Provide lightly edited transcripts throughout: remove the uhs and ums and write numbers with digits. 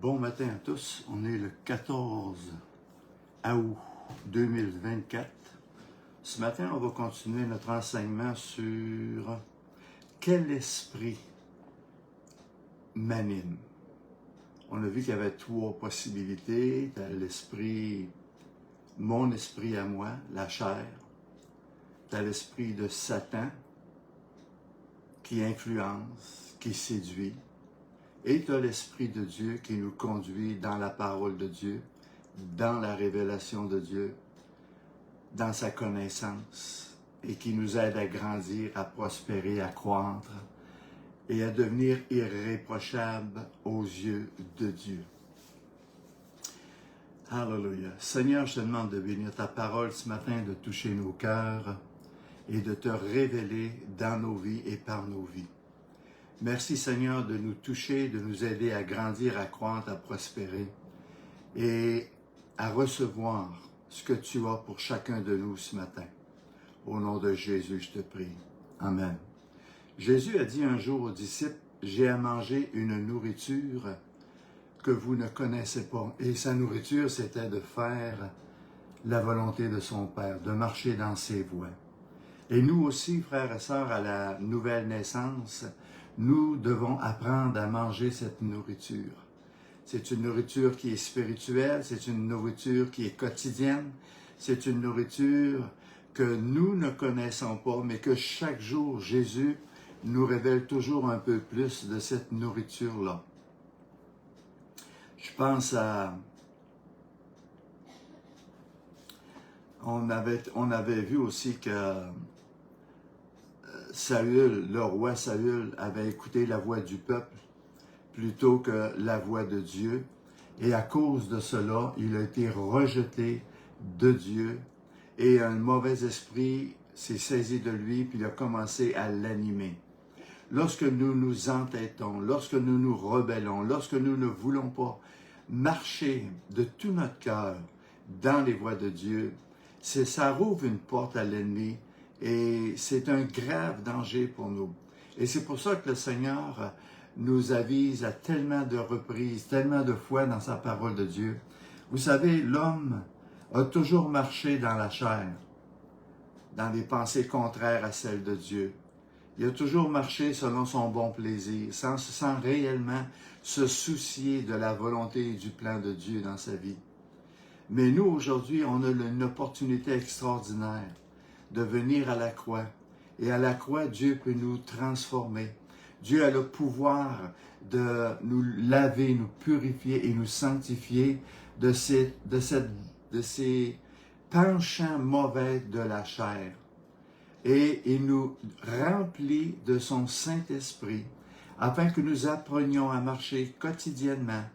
Bon matin à tous, on est le 14 août 2024. Ce matin, on va continuer notre enseignement sur quel esprit m'anime. On a vu qu'il y avait trois possibilités. Tu as l'esprit, mon esprit à moi, la chair. Tu as l'esprit de Satan qui influence, qui séduit. Et tu as l'Esprit de Dieu qui nous conduit dans la parole de Dieu, dans la révélation de Dieu, dans sa connaissance, et qui nous aide à grandir, à prospérer, à croître et à devenir irréprochables aux yeux de Dieu. Alléluia. Seigneur, je te demande de bénir ta parole ce matin, de toucher nos cœurs et de te révéler dans nos vies et par nos vies. Merci Seigneur de nous toucher, de nous aider à grandir, à croître, à prospérer et à recevoir ce que tu as pour chacun de nous ce matin. Au nom de Jésus, je te prie. Amen. Jésus a dit un jour aux disciples, « J'ai à manger une nourriture que vous ne connaissez pas. » Et sa nourriture, c'était de faire la volonté de son Père, de marcher dans ses voies. Et nous aussi, frères et sœurs, à la nouvelle naissance, nous devons apprendre à manger cette nourriture. C'est une nourriture qui est spirituelle, c'est une nourriture qui est quotidienne, c'est une nourriture que nous ne connaissons pas, mais que chaque jour, Jésus nous révèle toujours un peu plus de cette nourriture-là. Je pense à... On avait vu aussi que Saül, le roi Saül, avait écouté la voix du peuple plutôt que la voix de Dieu. Et à cause de cela, il a été rejeté de Dieu et un mauvais esprit s'est saisi de lui puis il a commencé à l'animer. Lorsque nous nous entêtons, lorsque nous nous rebellons, lorsque nous ne voulons pas marcher de tout notre cœur dans les voies de Dieu, ça rouvre une porte à l'ennemi. Et c'est un grave danger pour nous. Et c'est pour ça que le Seigneur nous avise à tellement de reprises, tellement de fois dans sa parole de Dieu. Vous savez, l'homme a toujours marché dans la chair, dans des pensées contraires à celles de Dieu. Il a toujours marché selon son bon plaisir, sans réellement se soucier de la volonté et du plan de Dieu dans sa vie. Mais nous, aujourd'hui, on a une opportunité extraordinaire de venir à la croix. Et à la croix, Dieu peut nous transformer. Dieu a le pouvoir de nous laver, nous purifier et nous sanctifier de ces penchants mauvais de la chair. Et il nous remplit de son Saint-Esprit afin que nous apprenions à marcher quotidiennement,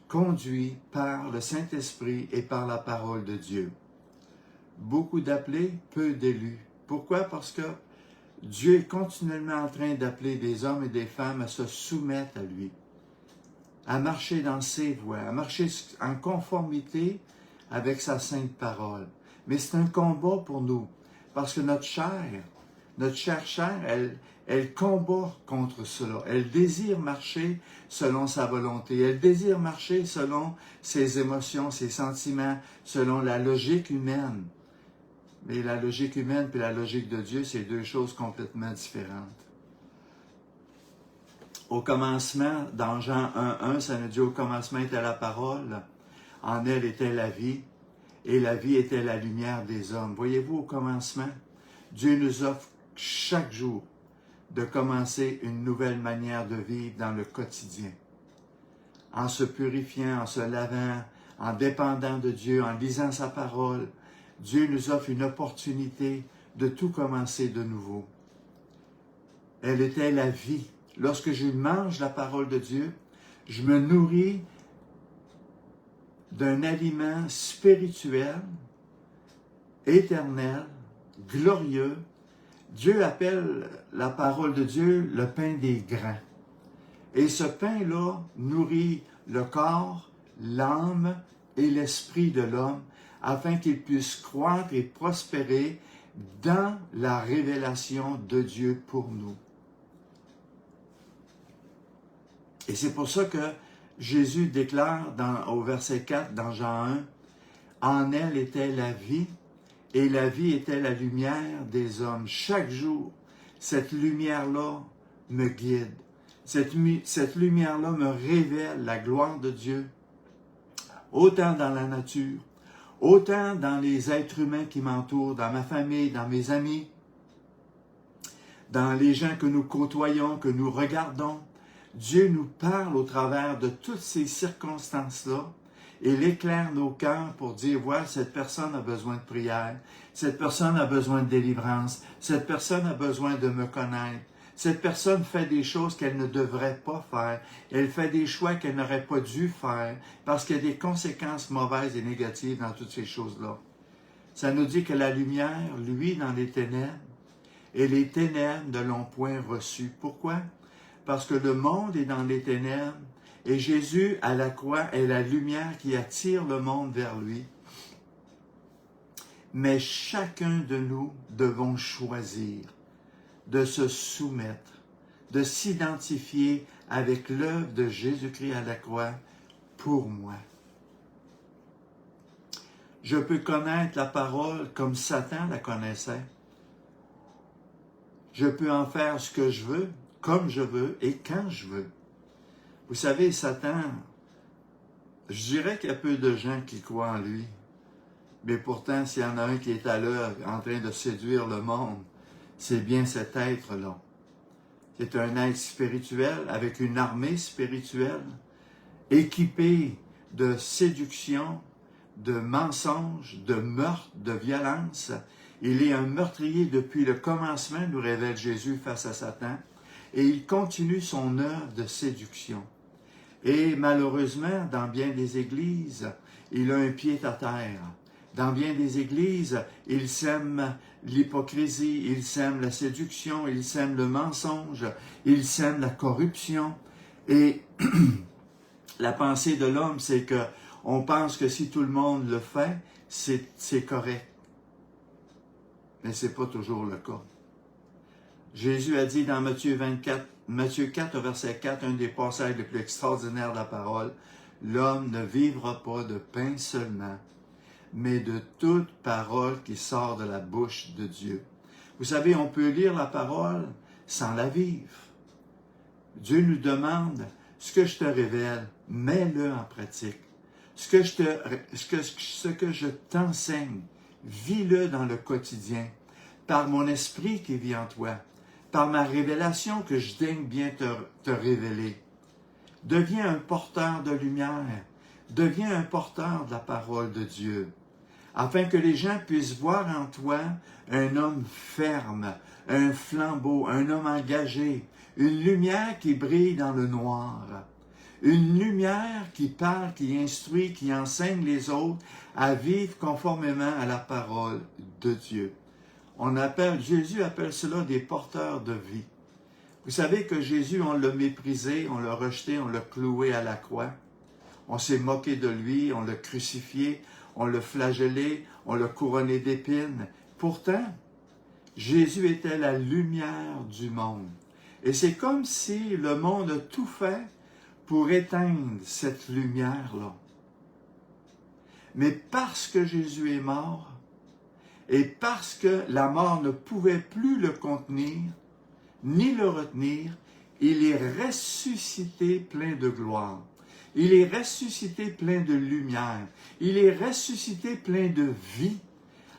conduits par le Saint-Esprit et par la parole de Dieu. Beaucoup d'appelés, peu d'élus. Pourquoi? Parce que Dieu est continuellement en train d'appeler des hommes et des femmes à se soumettre à lui, à marcher dans ses voies, à marcher en conformité avec sa sainte parole. Mais c'est un combat pour nous, parce que notre chair, elle combat contre cela. Elle désire marcher selon sa volonté. Elle désire marcher selon ses émotions, ses sentiments, selon la logique humaine. Mais la logique humaine et la logique de Dieu, c'est deux choses complètement différentes. Au commencement, dans Jean 1:1, ça nous dit « Au commencement était la parole, en elle était la vie, et la vie était la lumière des hommes. » Voyez-vous, au commencement, Dieu nous offre chaque jour de commencer une nouvelle manière de vivre dans le quotidien. En se purifiant, en se lavant, en dépendant de Dieu, en lisant sa parole, Dieu nous offre une opportunité de tout commencer de nouveau. Elle était la vie. Lorsque je mange la parole de Dieu, je me nourris d'un aliment spirituel, éternel, glorieux. Dieu appelle la parole de Dieu le pain des grands. Et ce pain-là nourrit le corps, l'âme et l'esprit de l'homme, afin qu'il puisse croître et prospérer dans la révélation de Dieu pour nous. Et c'est pour ça que Jésus déclare au verset 4 dans Jean 1, « En elle était la vie, et la vie était la lumière des hommes. » Chaque jour, cette lumière-là me guide. Cette lumière-là me révèle la gloire de Dieu, autant dans la nature, autant dans les êtres humains qui m'entourent, dans ma famille, dans mes amis, dans les gens que nous côtoyons, que nous regardons. Dieu nous parle au travers de toutes ces circonstances-là et il éclaire nos cœurs pour dire, voilà, cette personne a besoin de prière, cette personne a besoin de délivrance, cette personne a besoin de me connaître, cette personne fait des choses qu'elle ne devrait pas faire, elle fait des choix qu'elle n'aurait pas dû faire parce qu'il y a des conséquences mauvaises et négatives dans toutes ces choses-là. Ça nous dit que la lumière, lui, dans les ténèbres, et les ténèbres ne l'ont point reçu. Pourquoi? Parce que le monde est dans les ténèbres et Jésus à la croix est la lumière qui attire le monde vers lui. Mais chacun de nous devons choisir de se soumettre, de s'identifier avec l'œuvre de Jésus-Christ à la croix pour moi. Je peux connaître la parole comme Satan la connaissait. Je peux en faire ce que je veux, comme je veux et quand je veux. Vous savez, Satan, je dirais qu'il y a peu de gens qui croient en lui. Mais pourtant, s'il y en a un qui est à l'œuvre en train de séduire le monde, c'est bien cet être-là. C'est un être spirituel avec une armée spirituelle, équipé de séduction, de mensonges, de meurtre, de violence. Il est un meurtrier depuis le commencement, nous révèle Jésus face à Satan, et il continue son œuvre de séduction. Et malheureusement, dans bien des églises, il a un pied à terre. Dans bien des églises, il sème l'hypocrisie, il sème la séduction, il sème le mensonge, il sème la corruption. Et la pensée de l'homme, c'est que on pense que si tout le monde le fait, c'est correct. Mais ce n'est pas toujours le cas. Jésus a dit dans Matthieu 4, verset 4, un des passages les plus extraordinaires de la parole, « L'homme ne vivra pas de pain seulement, mais de toute parole qui sort de la bouche de Dieu. » Vous savez, on peut lire la parole sans la vivre. Dieu nous demande, ce que je te révèle, mets-le en pratique. Ce que je t'enseigne, vis-le dans le quotidien, par mon esprit qui vit en toi, par ma révélation que je daigne bien te révéler. Deviens un porteur de lumière, deviens un porteur de la parole de Dieu, afin que les gens puissent voir en toi un homme ferme, un flambeau, un homme engagé, une lumière qui brille dans le noir. Une lumière qui parle, qui instruit, qui enseigne les autres à vivre conformément à la parole de Dieu. Jésus appelle cela des porteurs de vie. Vous savez que Jésus, on l'a méprisé, on l'a rejeté, on l'a cloué à la croix. On s'est moqué de lui, on l'a crucifié, on l'a flagellé, on l'a couronné d'épines. Pourtant, Jésus était la lumière du monde. Et c'est comme si le monde a tout fait pour éteindre cette lumière-là. Mais parce que Jésus est mort, et parce que la mort ne pouvait plus le contenir, ni le retenir, il est ressuscité plein de gloire. Il est ressuscité plein de lumière. Il est ressuscité plein de vie,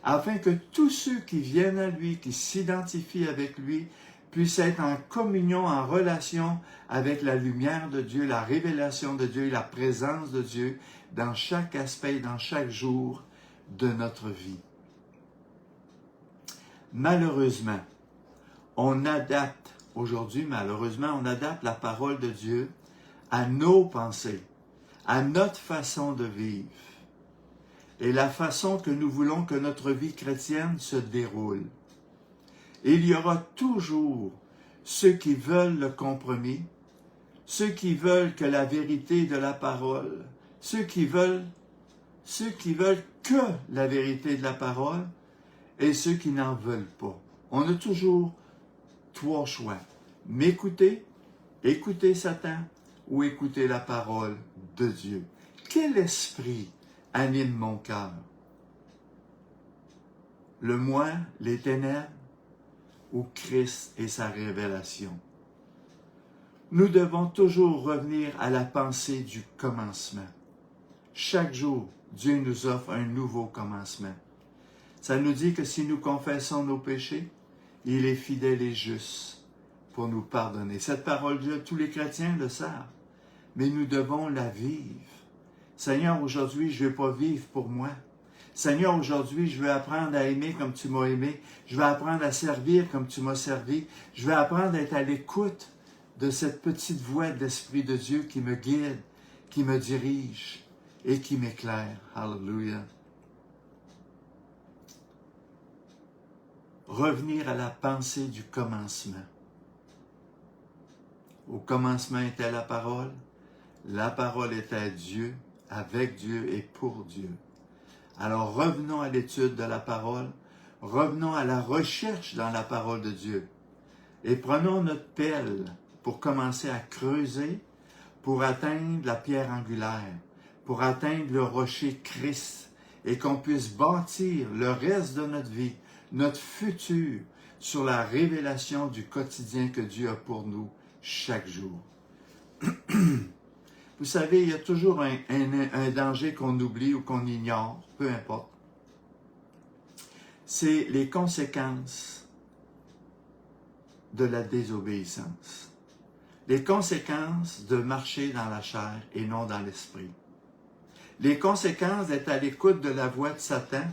afin que tous ceux qui viennent à lui, qui s'identifient avec lui, puissent être en communion, en relation avec la lumière de Dieu, la révélation de Dieu, la présence de Dieu dans chaque aspect, dans chaque jour de notre vie. Malheureusement, on adapte la parole de Dieu à nos pensées, à notre façon de vivre et la façon que nous voulons que notre vie chrétienne se déroule. Il y aura toujours ceux qui veulent le compromis, ceux qui veulent que la vérité de la parole, ceux qui veulent que la vérité de la parole et ceux qui n'en veulent pas. On a toujours trois choix. M'écouter, écouter Satan ou écouter la parole de Dieu? Quel esprit anime mon cœur? Le moi, les ténèbres, ou Christ et sa révélation? Nous devons toujours revenir à la pensée du commencement. Chaque jour, Dieu nous offre un nouveau commencement. Ça nous dit que si nous confessons nos péchés, il est fidèle et juste pour nous pardonner. Cette parole-là, tous les chrétiens le savent, mais nous devons la vivre. Seigneur, aujourd'hui, je ne veux pas vivre pour moi. Seigneur, aujourd'hui, je veux apprendre à aimer comme tu m'as aimé. Je veux apprendre à servir comme tu m'as servi. Je veux apprendre à être à l'écoute de cette petite voix de l'Esprit de Dieu qui me guide, qui me dirige et qui m'éclaire. Alléluia. Revenir à la pensée du commencement. Au commencement était la parole était Dieu, avec Dieu et pour Dieu. Alors revenons à l'étude de la parole, revenons à la recherche dans la parole de Dieu et prenons notre pelle pour commencer à creuser, pour atteindre la pierre angulaire, pour atteindre le rocher Christ et qu'on puisse bâtir le reste de notre vie, notre futur, sur la révélation du quotidien que Dieu a pour nous chaque jour. Vous savez, il y a toujours un danger qu'on oublie ou qu'on ignore, peu importe. C'est les conséquences de la désobéissance. Les conséquences de marcher dans la chair et non dans l'esprit. Les conséquences d'être à l'écoute de la voix de Satan,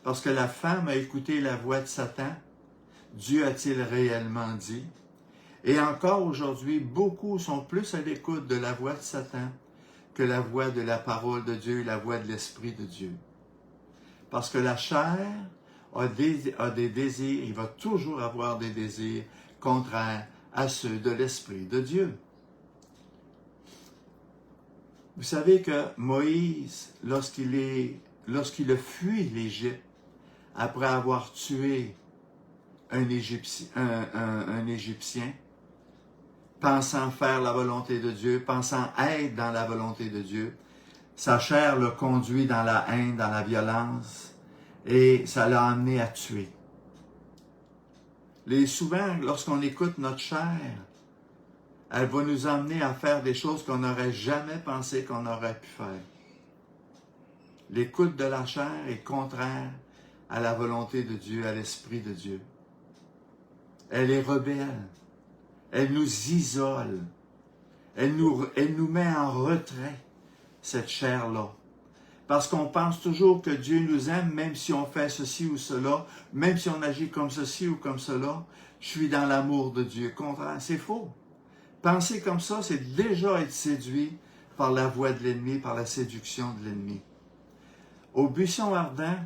parce que la femme a écouté la voix de Satan, Dieu a-t-il réellement dit? Et encore aujourd'hui, beaucoup sont plus à l'écoute de la voix de Satan que la voix de la parole de Dieu, la voix de l'Esprit de Dieu. Parce que la chair a des désirs, il va toujours avoir des désirs contraires à ceux de l'Esprit de Dieu. Vous savez que Moïse, lorsqu'il a fui l'Égypte, après avoir tué un Égyptien, pensant faire la volonté de Dieu, pensant être dans la volonté de Dieu, sa chair l'a conduit dans la haine, dans la violence, et ça l'a amené à tuer. Souvent, lorsqu'on écoute notre chair, elle va nous amener à faire des choses qu'on n'aurait jamais pensé qu'on aurait pu faire. L'écoute de la chair est contraire à la volonté de Dieu, à l'Esprit de Dieu. Elle est rebelle. Elle nous isole. Elle nous met en retrait, cette chair-là. Parce qu'on pense toujours que Dieu nous aime, même si on fait ceci ou cela, même si on agit comme ceci ou comme cela. Je suis dans l'amour de Dieu. Contraire, c'est faux. Penser comme ça, c'est déjà être séduit par la voix de l'ennemi, par la séduction de l'ennemi. Au buisson ardent,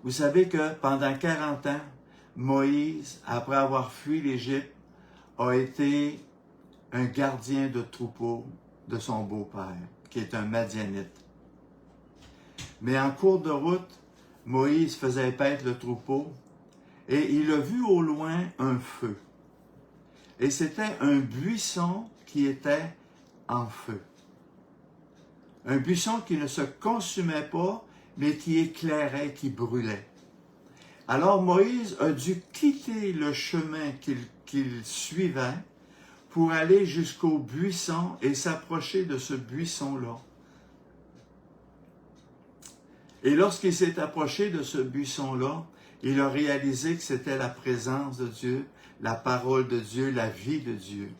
vous savez que pendant 40 ans, Moïse, après avoir fui l'Égypte, a été un gardien de troupeau de son beau-père, qui est un Madianite. Mais en cours de route, Moïse faisait paître le troupeau et il a vu au loin un feu. Et c'était un buisson qui était en feu. Un buisson qui ne se consumait pas, mais qui éclairait, qui brûlait. Alors Moïse a dû quitter le chemin qu'il suivait pour aller jusqu'au buisson et s'approcher de ce buisson-là. Et lorsqu'il s'est approché de ce buisson-là, il a réalisé que c'était la présence de Dieu, la parole de Dieu, la vie de Dieu.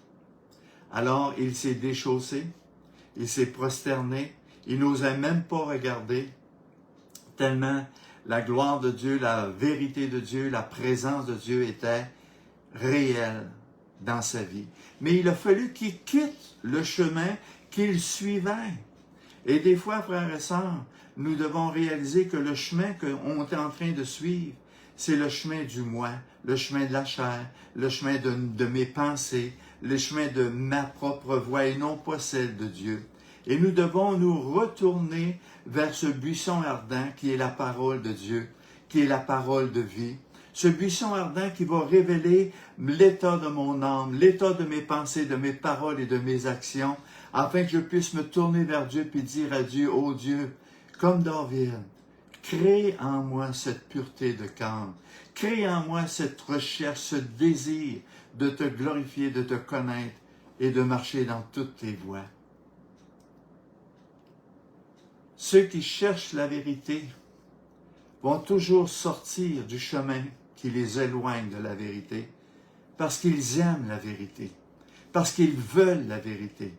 Alors il s'est déchaussé, il s'est prosterné, il n'osait même pas regarder, tellement la gloire de Dieu, la vérité de Dieu, la présence de Dieu était réelle dans sa vie. Mais il a fallu qu'il quitte le chemin qu'il suivait. Et des fois, frères et sœurs, nous devons réaliser que le chemin qu'on est en train de suivre, c'est le chemin du moi, le chemin de la chair, le chemin de mes pensées, le chemin de ma propre voie et non pas celle de Dieu. Et nous devons nous retourner vers ce buisson ardent qui est la parole de Dieu, qui est la parole de vie. Ce buisson ardent qui va révéler l'état de mon âme, l'état de mes pensées, de mes paroles et de mes actions, afin que je puisse me tourner vers Dieu et dire à Dieu, ô Dieu, comme David, crée en moi cette pureté de cœur, crée en moi cette recherche, ce désir de te glorifier, de te connaître et de marcher dans toutes tes voies. Ceux qui cherchent la vérité vont toujours sortir du chemin qui les éloigne de la vérité, parce qu'ils aiment la vérité, parce qu'ils veulent la vérité.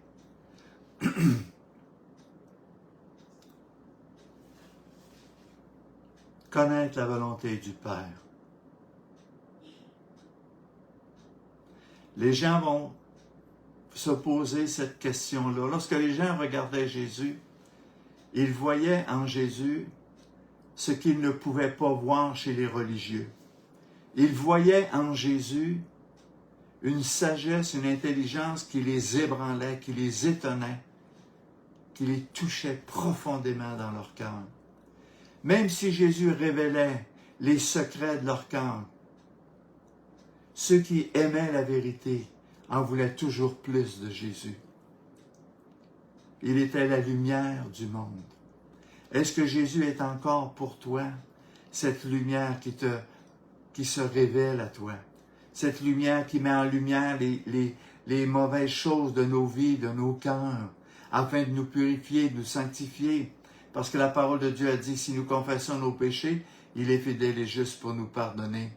Connaître la volonté du Père. Les gens vont se poser cette question-là. Lorsque les gens regardaient Jésus, ils voyaient en Jésus ce qu'ils ne pouvaient pas voir chez les religieux. Ils voyaient en Jésus une sagesse, une intelligence qui les ébranlait, qui les étonnait, qui les touchait profondément dans leur cœur. Même si Jésus révélait les secrets de leur cœur, ceux qui aimaient la vérité en voulaient toujours plus de Jésus. Il était la lumière du monde. Est-ce que Jésus est encore pour toi cette lumière qui se révèle à toi? Cette lumière qui met en lumière les mauvaises choses de nos vies, de nos cœurs, afin de nous purifier, de nous sanctifier. Parce que la parole de Dieu a dit, si nous confessons nos péchés, il est fidèle et juste pour nous pardonner.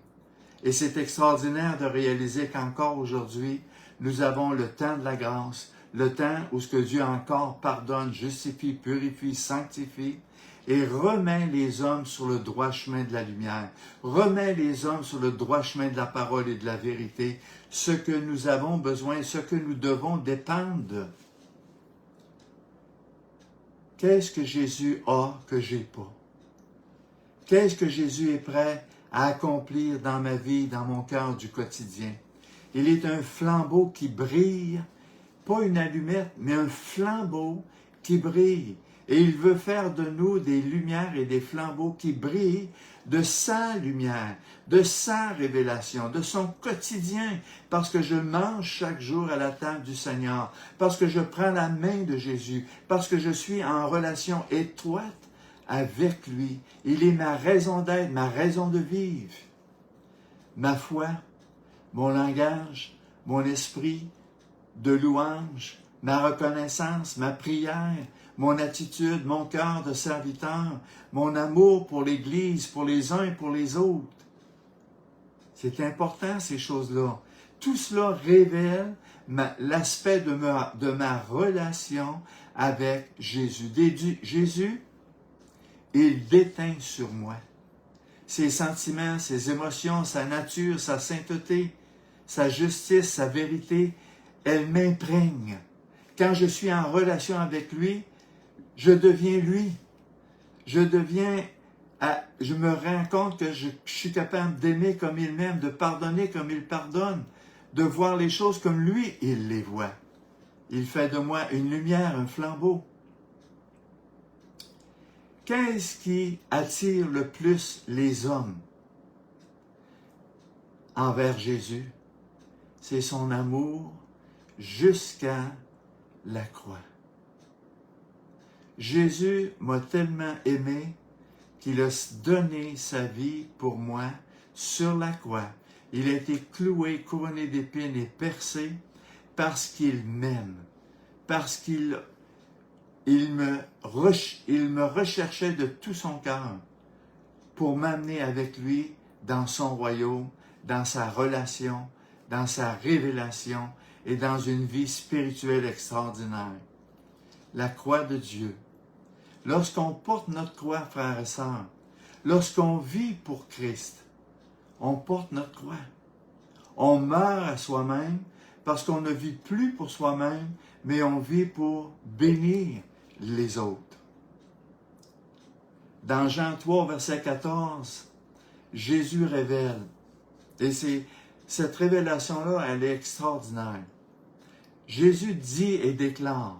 Et c'est extraordinaire de réaliser qu'encore aujourd'hui, nous avons le temps de la grâce, le temps où ce que Dieu encore pardonne, justifie, purifie, sanctifie, et remet les hommes sur le droit chemin de la lumière, remet les hommes sur le droit chemin de la parole et de la vérité, ce que nous avons besoin, ce que nous devons dépendre de. Qu'est-ce que Jésus a que j'ai pas? Qu'est-ce que Jésus est prêt à accomplir dans ma vie, dans mon cœur du quotidien? Il est un flambeau qui brille, pas une allumette, mais un flambeau qui brille. Et il veut faire de nous des lumières et des flambeaux qui brillent de sa lumière, de sa révélation, de son quotidien, parce que je mange chaque jour à la table du Seigneur, parce que je prends la main de Jésus, parce que je suis en relation étroite avec lui. Il est ma raison d'être, ma raison de vivre. Ma foi, mon langage, mon esprit de louange, ma reconnaissance, ma prière, mon attitude, mon cœur de serviteur, mon amour pour l'Église, pour les uns et pour les autres. C'est important, ces choses-là. Tout cela révèle l'aspect de ma relation avec Jésus. Jésus, il déteint sur moi ses sentiments, ses émotions, sa nature, sa sainteté, sa justice, sa vérité, elle m'imprègne. Quand je suis en relation avec lui, je deviens lui. Je me rends compte que je suis capable d'aimer comme il m'aime, de pardonner comme il pardonne, de voir les choses comme lui, il les voit. Il fait de moi une lumière, un flambeau. Qu'est-ce qui attire le plus les hommes envers Jésus? C'est son amour jusqu'à la croix. Jésus m'a tellement aimé qu'il a donné sa vie pour moi sur la croix. Il a été cloué, couronné d'épines et percé parce qu'il m'aime, parce qu'il me recherchait de tout son cœur pour m'amener avec lui dans son royaume, dans sa relation, dans sa révélation et dans une vie spirituelle extraordinaire. La croix de Dieu. Lorsqu'on porte notre croix, frères et sœurs, lorsqu'on vit pour Christ, on porte notre croix. On meurt à soi-même parce qu'on ne vit plus pour soi-même, mais on vit pour bénir les autres. Dans Jean 3, verset 14, Jésus révèle, et cette révélation-là, elle est extraordinaire. Jésus dit et déclare,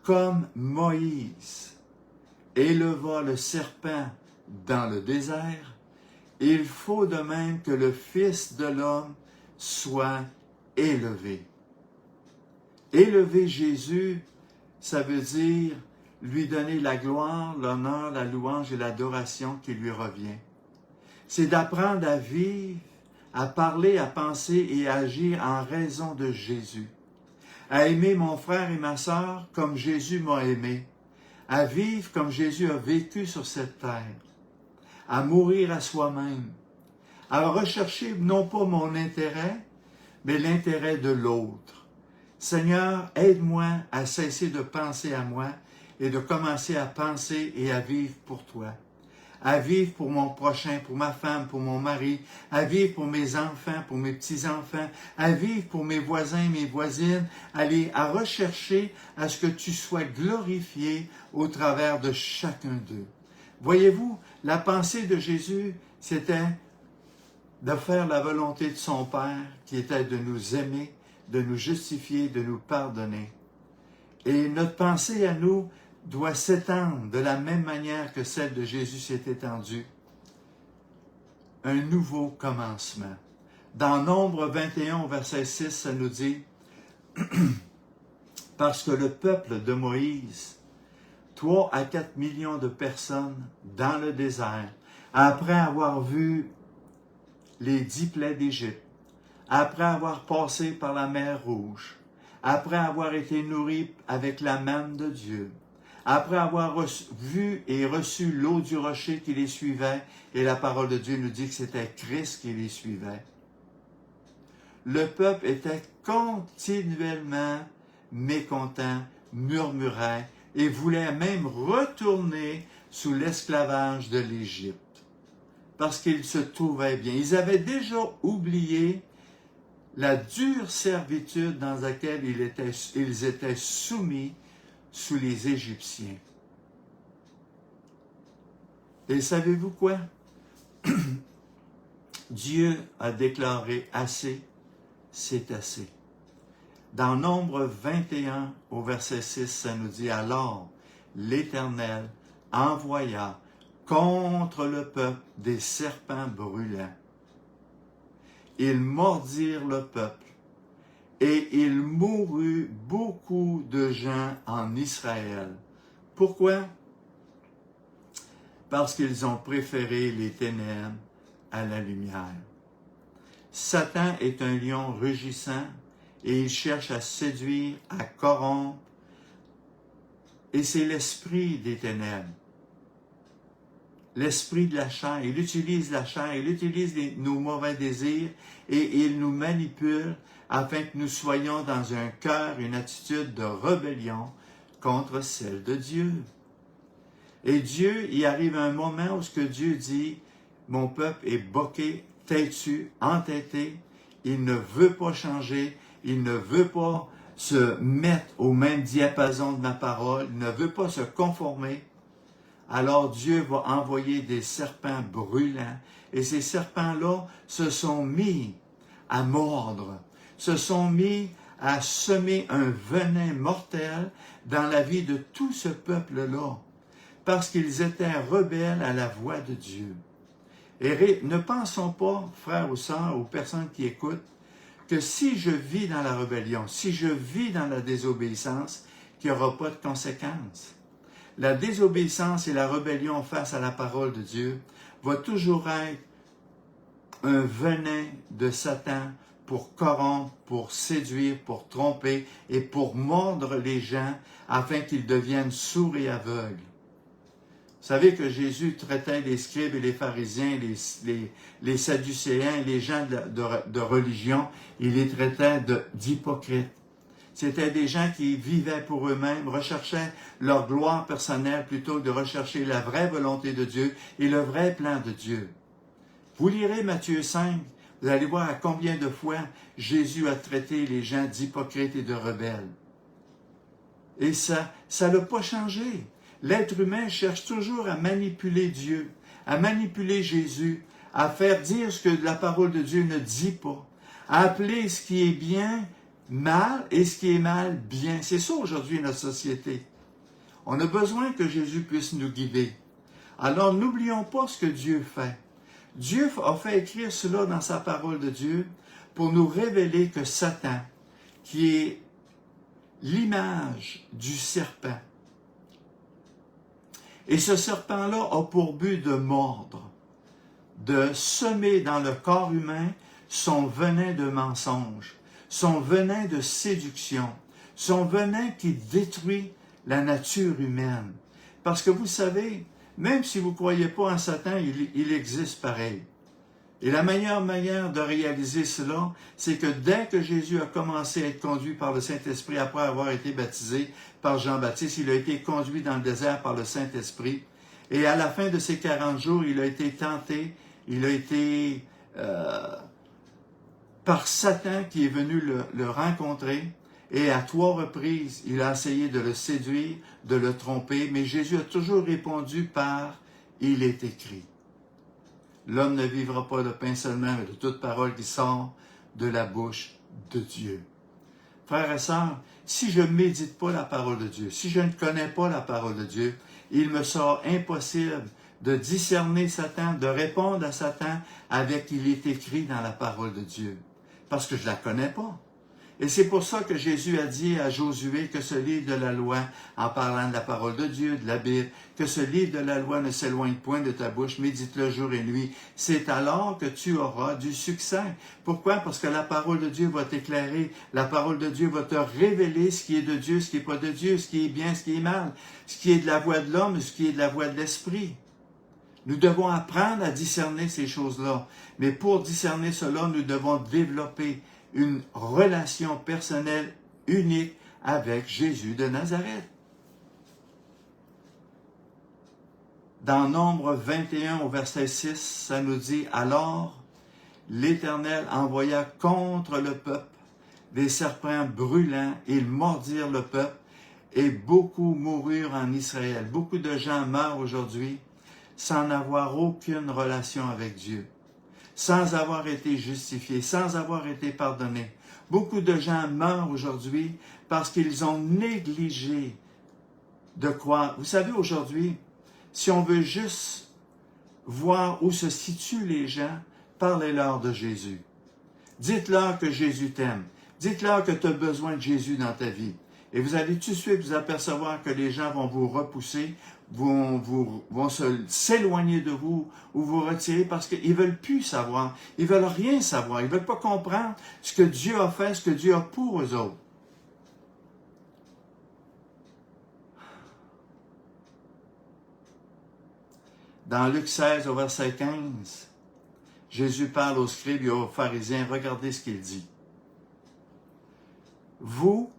comme Moïse éleva le serpent dans le désert, il faut de même que le Fils de l'homme soit élevé. Élever Jésus, ça veut dire lui donner la gloire, l'honneur, la louange et l'adoration qui lui revient. C'est d'apprendre à vivre, à parler, à penser et à agir en raison de Jésus. À aimer mon frère et ma sœur comme Jésus m'a aimé. À vivre comme Jésus a vécu sur cette terre. À mourir à soi-même. À rechercher non pas mon intérêt, mais l'intérêt de l'autre. Seigneur, aide-moi à cesser de penser à moi et de commencer à penser et à vivre pour toi. À vivre pour mon prochain, pour ma femme, pour mon mari, à vivre pour mes enfants, pour mes petits-enfants, à vivre pour mes voisins, mes voisines, à rechercher à ce que tu sois glorifié au travers de chacun d'eux. Voyez-vous, la pensée de Jésus, c'était de faire la volonté de son Père, qui était de nous aimer, de nous justifier, de nous pardonner. Et notre pensée à nous doit s'étendre de la même manière que celle de Jésus s'est étendue. Un nouveau commencement. Dans Nombre 21, verset 6, ça nous dit « Parce que le peuple de Moïse, 3 à 4 millions de personnes dans le désert, après avoir vu les 10 plaies d'Égypte, après avoir passé par la mer Rouge, après avoir été nourris avec la manne de Dieu, après avoir vu et reçu l'eau du rocher qui les suivait, et la parole de Dieu nous dit que c'était Christ qui les suivait, le peuple était continuellement mécontent, murmurait et voulait même retourner sous l'esclavage de l'Égypte, parce qu'ils se trouvaient bien. Ils avaient déjà oublié la dure servitude dans laquelle ils étaient soumis sous les Égyptiens. Et savez-vous quoi? Dieu a déclaré assez, c'est assez. Dans Nombre 21, au verset 6, ça nous dit « Alors l'Éternel envoya contre le peuple des serpents brûlants. Ils mordirent le peuple, et il mourut beaucoup de gens en Israël. Pourquoi? Parce qu'ils ont préféré les ténèbres à la lumière. Satan est un lion rugissant et il cherche à séduire, à corrompre, et c'est l'esprit des ténèbres. L'esprit de la chair, il utilise la chair, il utilise nos mauvais désirs et il nous manipule afin que nous soyons dans un cœur, une attitude de rébellion contre celle de Dieu. Et Dieu, il arrive un moment où ce que Dieu dit, mon peuple est boqué, têtu, entêté, il ne veut pas changer, il ne veut pas se mettre au même diapason de ma parole, il ne veut pas se conformer. Alors Dieu va envoyer des serpents brûlants. Et ces serpents-là se sont mis à mordre, se sont mis à semer un venin mortel dans la vie de tout ce peuple-là, parce qu'ils étaient rebelles à la voix de Dieu. Et ne pensons pas, frères ou sœurs, aux personnes qui écoutent, que si je vis dans la rébellion, si je vis dans la désobéissance, qu'il n'y aura pas de conséquences. La désobéissance et la rébellion face à la parole de Dieu va toujours être un venin de Satan pour corrompre, pour séduire, pour tromper et pour mordre les gens afin qu'ils deviennent sourds et aveugles. Vous savez que Jésus traitait les scribes et les pharisiens, les sadducéens, les gens de religion, il les traitait d'hypocrites. C'était des gens qui vivaient pour eux-mêmes, recherchaient leur gloire personnelle plutôt que de rechercher la vraie volonté de Dieu et le vrai plan de Dieu. Vous lirez Matthieu 5, vous allez voir à combien de fois Jésus a traité les gens d'hypocrites et de rebelles. Et ça l'a pas changé. L'être humain cherche toujours à manipuler Dieu, à manipuler Jésus, à faire dire ce que la parole de Dieu ne dit pas, à appeler ce qui est bien mal et ce qui est mal bien. C'est ça aujourd'hui notre société. On a besoin que Jésus puisse nous guider. Alors n'oublions pas ce que Dieu fait. Dieu a fait écrire cela dans sa parole de Dieu pour nous révéler que Satan, qui est l'image du serpent, et ce serpent-là a pour but de mordre, de semer dans le corps humain son venin de mensonge, son venin de séduction, son venin qui détruit la nature humaine. Parce que vous savez, même si vous ne croyez pas en Satan, il existe pareil. Et la meilleure manière de réaliser cela, c'est que dès que Jésus a commencé à être conduit par le Saint-Esprit, après avoir été baptisé par Jean-Baptiste, il a été conduit dans le désert par le Saint-Esprit. Et à la fin de ces 40 jours, il a été tenté, il a été par Satan qui est venu le rencontrer. Et à 3 reprises, il a essayé de le séduire, de le tromper, mais Jésus a toujours répondu par « Il est écrit ». L'homme ne vivra pas de pain seulement, mais de toute parole qui sort de la bouche de Dieu. Frères et sœurs, si je ne médite pas la parole de Dieu, si je ne connais pas la parole de Dieu, il me sera impossible de discerner Satan, de répondre à Satan avec « Il est écrit » dans la parole de Dieu, parce que je ne la connais pas. Et c'est pour ça que Jésus a dit à Josué que ce livre de la loi, en parlant de la parole de Dieu, de la Bible, que ce livre de la loi ne s'éloigne point de ta bouche, médite-le jour et nuit. C'est alors que tu auras du succès. Pourquoi? Parce que la parole de Dieu va t'éclairer. La parole de Dieu va te révéler ce qui est de Dieu, ce qui n'est pas de Dieu, ce qui est bien, ce qui est mal, ce qui est de la voix de l'homme, ce qui est de la voix de l'esprit. Nous devons apprendre à discerner ces choses-là. Mais pour discerner cela, nous devons développer une relation personnelle unique avec Jésus de Nazareth. Dans Nombre 21 au verset 6, ça nous dit « Alors l'Éternel envoya contre le peuple des serpents brûlants, ils mordirent le peuple, et beaucoup moururent en Israël. » Beaucoup de gens meurent aujourd'hui sans avoir aucune relation avec Dieu, sans avoir été justifiés, sans avoir été pardonnés. Beaucoup de gens meurent aujourd'hui parce qu'ils ont négligé de croire. Vous savez, aujourd'hui, si on veut juste voir où se situent les gens, parlez-leur de Jésus. Dites-leur que Jésus t'aime. Dites-leur que tu as besoin de Jésus dans ta vie. Et vous allez tout de suite vous apercevoir que les gens vont vous repousser, vont s'éloigner de vous ou vous retirer parce qu'ils ne veulent plus savoir. Ils ne veulent rien savoir. Ils ne veulent pas comprendre ce que Dieu a fait, ce que Dieu a pour eux autres. Dans Luc 16, au verset 15, Jésus parle aux scribes et aux pharisiens. Regardez ce qu'il dit. Vous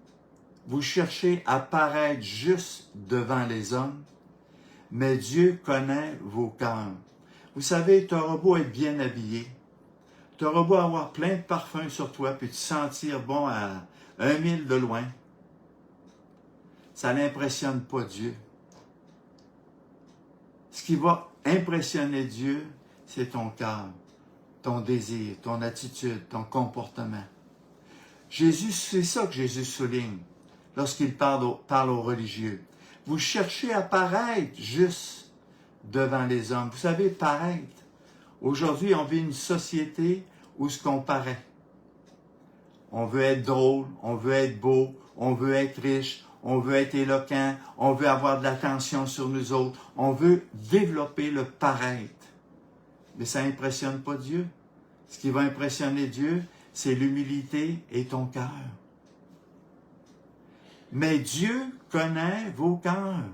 cherchez à paraître juste devant les hommes, mais Dieu connaît vos cœurs. Vous savez, tu auras beau être bien habillé, tu auras beau avoir plein de parfums sur toi, puis te sentir bon à 1 mille de loin, ça n'impressionne pas Dieu. Ce qui va impressionner Dieu, c'est ton cœur, ton désir, ton attitude, ton comportement. Jésus, c'est ça que Jésus souligne lorsqu'il parle aux religieux. Vous cherchez à paraître juste devant les hommes. Vous savez, paraître. Aujourd'hui, on vit une société où ce qu'on paraît. On veut être drôle, on veut être beau, on veut être riche, on veut être éloquent, on veut avoir de l'attention sur nous autres. On veut développer le paraître. Mais ça n'impressionne pas Dieu. Ce qui va impressionner Dieu, c'est l'humilité et ton cœur. Mais Dieu connaît vos cœurs,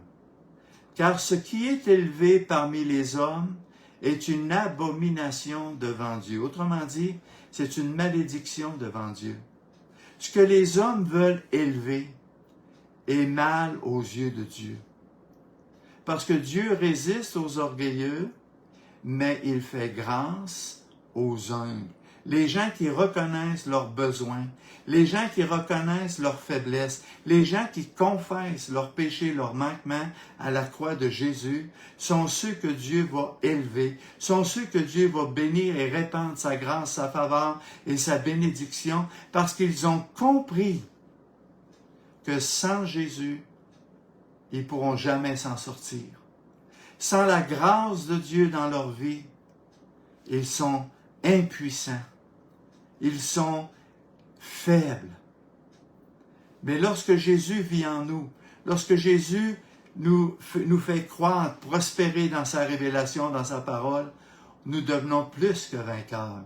car ce qui est élevé parmi les hommes est une abomination devant Dieu. Autrement dit, c'est une malédiction devant Dieu. Ce que les hommes veulent élever est mal aux yeux de Dieu. Parce que Dieu résiste aux orgueilleux, mais il fait grâce aux humbles. Les gens qui reconnaissent leurs besoins, les gens qui reconnaissent leurs faiblesses, les gens qui confessent leurs péchés, leurs manquements à la croix de Jésus, sont ceux que Dieu va élever, sont ceux que Dieu va bénir et répandre sa grâce, sa faveur et sa bénédiction, parce qu'ils ont compris que sans Jésus, ils ne pourront jamais s'en sortir. Sans la grâce de Dieu dans leur vie, Ils sont impuissants. Ils sont faibles. Mais lorsque Jésus vit en nous, lorsque Jésus nous fait croire, prospérer dans sa révélation, dans sa parole, nous devenons plus que vainqueurs.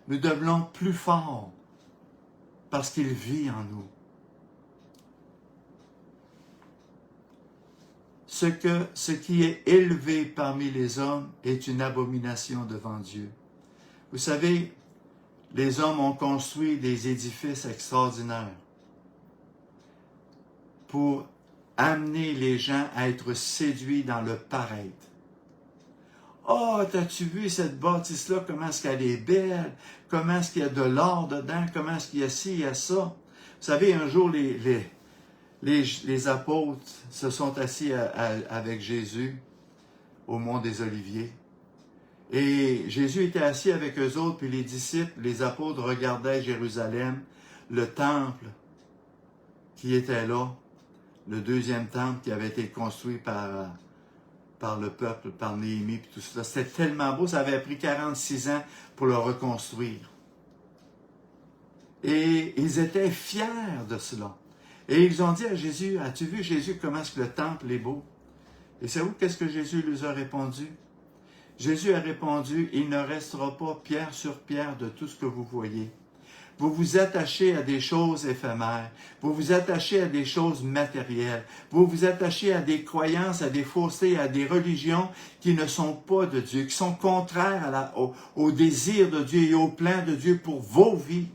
Nous devenons plus forts parce qu'il vit en nous. Ce qui est élevé parmi les hommes est une abomination devant Dieu. Vous savez, les hommes ont construit des édifices extraordinaires pour amener les gens à être séduits dans le paraître. « Oh, t'as-tu vu cette bâtisse-là, comment est-ce qu'elle est belle? Comment est-ce qu'il y a de l'or dedans? Comment est-ce qu'il y a ci, il y a ça? » Vous savez, un jour, les apôtres se sont assis avec Jésus au mont des Oliviers. Et Jésus était assis avec eux autres, puis les disciples, les apôtres regardaient Jérusalem, le temple qui était là, le deuxième temple qui avait été construit par le peuple, par Néhémie, puis tout cela. C'était tellement beau, ça avait pris 46 ans pour le reconstruire. Et ils étaient fiers de cela. Et ils ont dit à Jésus, « As-tu vu, Jésus, comment est-ce que le temple est beau? » Et savez-vous qu'est-ce que Jésus leur a répondu? Jésus a répondu, « Il ne restera pas pierre sur pierre de tout ce que vous voyez. » Vous vous attachez à des choses éphémères. Vous vous attachez à des choses matérielles. Vous vous attachez à des croyances, à des faussetés, à des religions qui ne sont pas de Dieu, qui sont contraires au désir de Dieu et au plan de Dieu pour vos vies.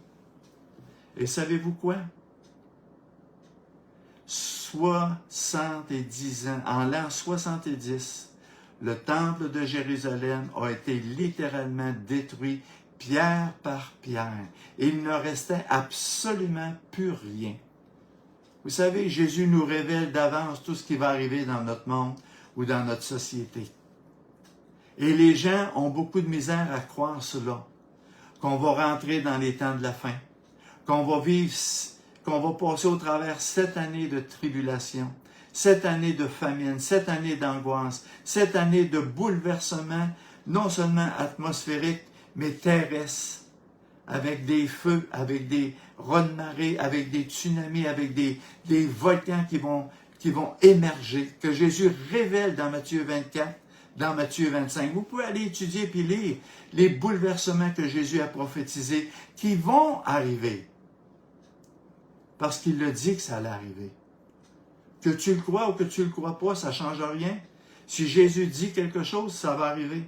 Et savez-vous quoi? 70 ans, en l'an 70, le temple de Jérusalem a été littéralement détruit pierre par pierre. Et il ne restait absolument plus rien. Vous savez, Jésus nous révèle d'avance tout ce qui va arriver dans notre monde ou dans notre société. Et les gens ont beaucoup de misère à croire cela, qu'on va rentrer dans les temps de la fin, qu'on va vivre, qu'on va passer au travers 7 années de tribulation, 7 années de famine, 7 années d'angoisse, 7 années de bouleversement, non seulement atmosphérique, mais terrestre, avec des feux, avec des raz-de-marée, avec des tsunamis, avec des volcans qui vont émerger, que Jésus révèle dans Matthieu 24, dans Matthieu 25. Vous pouvez aller étudier puis lire les bouleversements que Jésus a prophétisés qui vont arriver. Parce qu'il le dit que ça allait arriver. Que tu le crois ou que tu ne le crois pas, ça ne change rien. Si Jésus dit quelque chose, ça va arriver.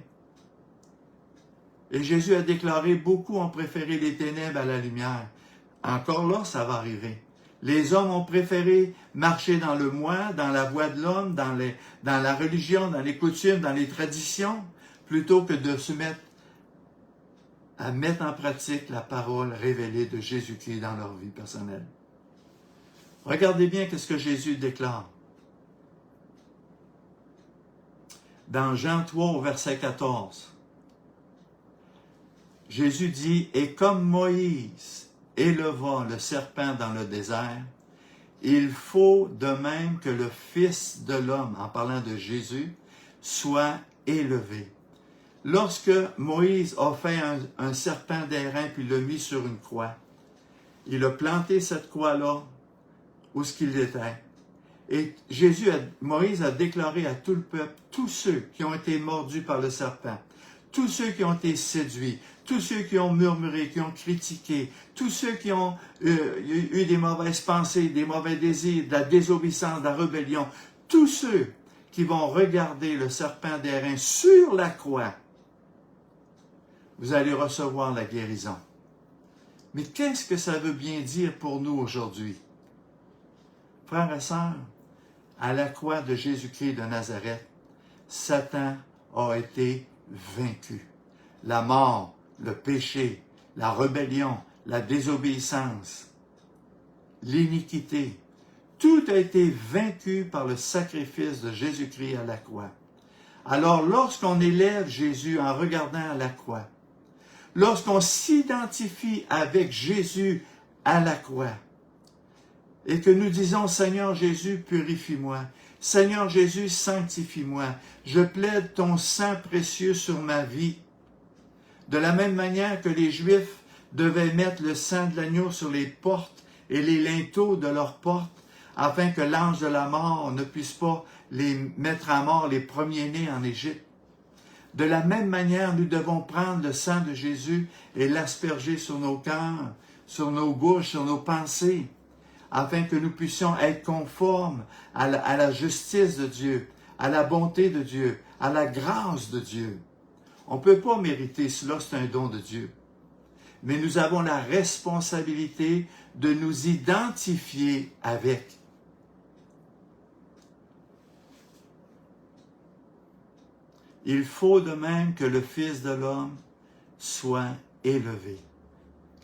Et Jésus a déclaré, beaucoup ont préféré les ténèbres à la lumière. Encore là, ça va arriver. Les hommes ont préféré marcher dans le moi, dans la voie de l'homme, dans la religion, dans les coutumes, dans les traditions, plutôt que de se mettre en pratique la parole révélée de Jésus-Christ dans leur vie personnelle. Regardez bien ce que Jésus déclare. Dans Jean 3, au verset 14, Jésus dit, « Et comme Moïse éleva le serpent dans le désert, il faut de même que le Fils de l'homme, en parlant de Jésus, soit élevé. » Lorsque Moïse a fait un serpent d'airain puis l'a mis sur une croix, il a planté cette croix-là où ce qu'il était. Et Moïse a déclaré à tout le peuple, tous ceux qui ont été mordus par le serpent, tous ceux qui ont été séduits, tous ceux qui ont murmuré, qui ont critiqué, tous ceux qui ont eu des mauvaises pensées, des mauvais désirs, de la désobéissance, de la rébellion, tous ceux qui vont regarder le serpent d'airain sur la croix, vous allez recevoir la guérison. Mais qu'est-ce que ça veut bien dire pour nous aujourd'hui? Frères et sœurs, à la croix de Jésus-Christ de Nazareth, Satan a été vaincu. La mort, le péché, la rébellion, la désobéissance, l'iniquité, tout a été vaincu par le sacrifice de Jésus-Christ à la croix. Alors, lorsqu'on élève Jésus en regardant à la croix, lorsqu'on s'identifie avec Jésus à la croix, et que nous disons, Seigneur Jésus, purifie-moi. Seigneur Jésus, sanctifie-moi. Je plaide ton sang précieux sur ma vie. De la même manière que les Juifs devaient mettre le sang de l'agneau sur les portes et les linteaux de leurs portes, afin que l'ange de la mort ne puisse pas les mettre à mort les premiers-nés en Égypte. De la même manière, nous devons prendre le sang de Jésus et l'asperger sur nos cœurs, sur nos bouches, sur nos pensées, afin que nous puissions être conformes à la justice de Dieu, à la bonté de Dieu, à la grâce de Dieu. On ne peut pas mériter cela, c'est un don de Dieu. Mais nous avons la responsabilité de nous identifier avec. Il faut de même que le Fils de l'homme soit élevé.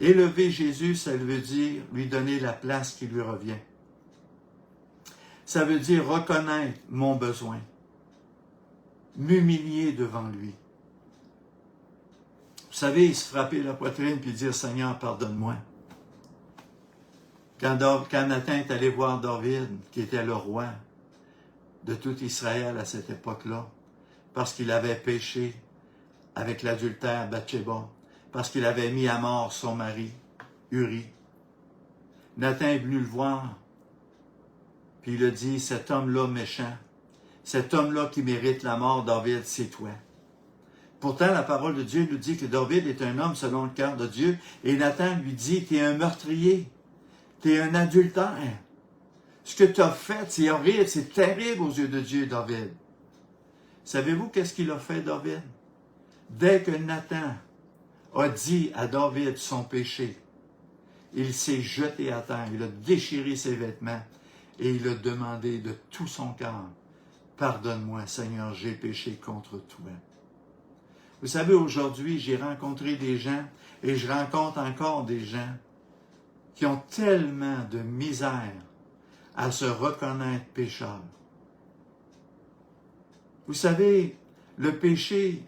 Élever Jésus, ça veut dire lui donner la place qui lui revient. Ça veut dire reconnaître mon besoin, m'humilier devant lui. Vous savez, il se frappait la poitrine puis dire « Seigneur, pardonne-moi ». Quand Nathan est allé voir David, qui était le roi de tout Israël à cette époque-là, parce qu'il avait péché avec l'adultère Bathsheba, parce qu'il avait mis à mort son mari, Uri. Nathan est venu le voir, puis il a dit, cet homme-là méchant, cet homme-là qui mérite la mort, David, c'est toi. Pourtant, la parole de Dieu nous dit que David est un homme selon le cœur de Dieu, et Nathan lui dit, tu es un meurtrier, tu es un adultère. Ce que tu as fait, c'est horrible, c'est terrible aux yeux de Dieu, David. Savez-vous qu'est-ce qu'il a fait, David? Dès que Nathan a dit à David son péché, il s'est jeté à terre, il a déchiré ses vêtements et il a demandé de tout son cœur, « Pardonne-moi, Seigneur, j'ai péché contre toi. » Vous savez, aujourd'hui, j'ai rencontré des gens et je rencontre encore des gens qui ont tellement de misère à se reconnaître pécheurs. Vous savez, le péché,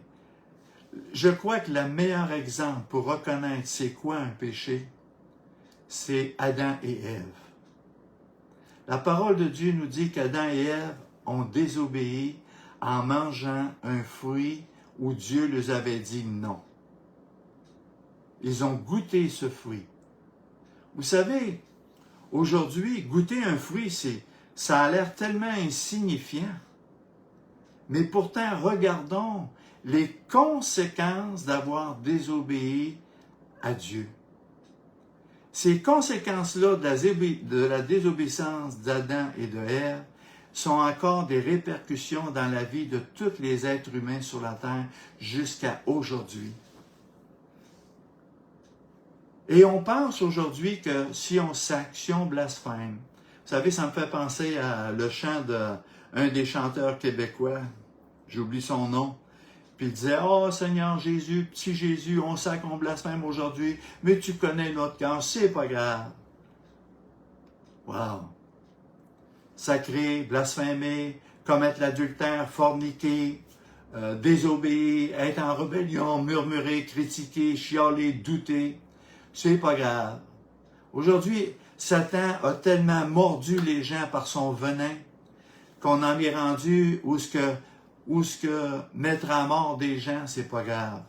je crois que le meilleur exemple pour reconnaître c'est quoi un péché, c'est Adam et Ève. La parole de Dieu nous dit qu'Adam et Ève ont désobéi en mangeant un fruit où Dieu leur avait dit non. Ils ont goûté ce fruit. Vous savez, aujourd'hui, goûter un fruit, ça a l'air tellement insignifiant. Mais pourtant, regardons les conséquences d'avoir désobéi à Dieu. Ces conséquences-là de la désobéissance d'Adam et de Ève sont encore des répercussions dans la vie de tous les êtres humains sur la terre jusqu'à aujourd'hui. Et on pense aujourd'hui que si on sac, si on blasphème, vous savez, ça me fait penser à le chant d'un des chanteurs québécois, j'oublie son nom, puis il disait « Oh Seigneur Jésus, petit Jésus, on sait qu'on blasphème aujourd'hui, mais tu connais notre cœur, c'est pas grave. » Wow! Sacrer, blasphémer, commettre l'adultère, forniquer, désobéir, être en rébellion, murmurer, critiquer, chialer, douter, c'est pas grave. Aujourd'hui, Satan a tellement mordu les gens par son venin qu'on en est rendu où ce que mettre à mort des gens, c'est pas grave.